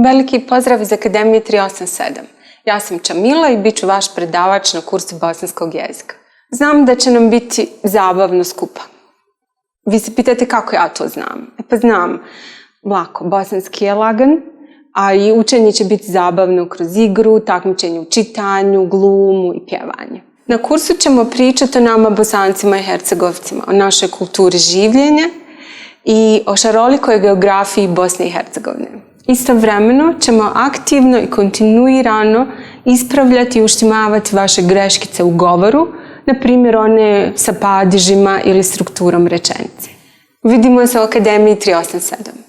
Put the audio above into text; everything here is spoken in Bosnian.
Veliki pozdrav iz Akademije 387. Ja sam Čamila i bit ću vaš predavač na kursu bosanskog jezika. Znam da će nam biti zabavno skupa. Vi se pitate kako ja to znam. Pa znam, lako, bosanski je lagan, a i učenje će biti zabavno kroz igru, takmičenje u čitanju, glumu i pjevanju. Na kursu ćemo pričati o nama Bosancima i Hercegovcima, o našoj kulturi življenja i o šarolikoj geografiji Bosne i Hercegovine. Istovremeno ćemo aktivno i kontinuirano ispravljati i uštimavati vaše greškice u govoru, na primjer one sa padežima ili strukturom rečenice. Vidimo se u Akademiji 387.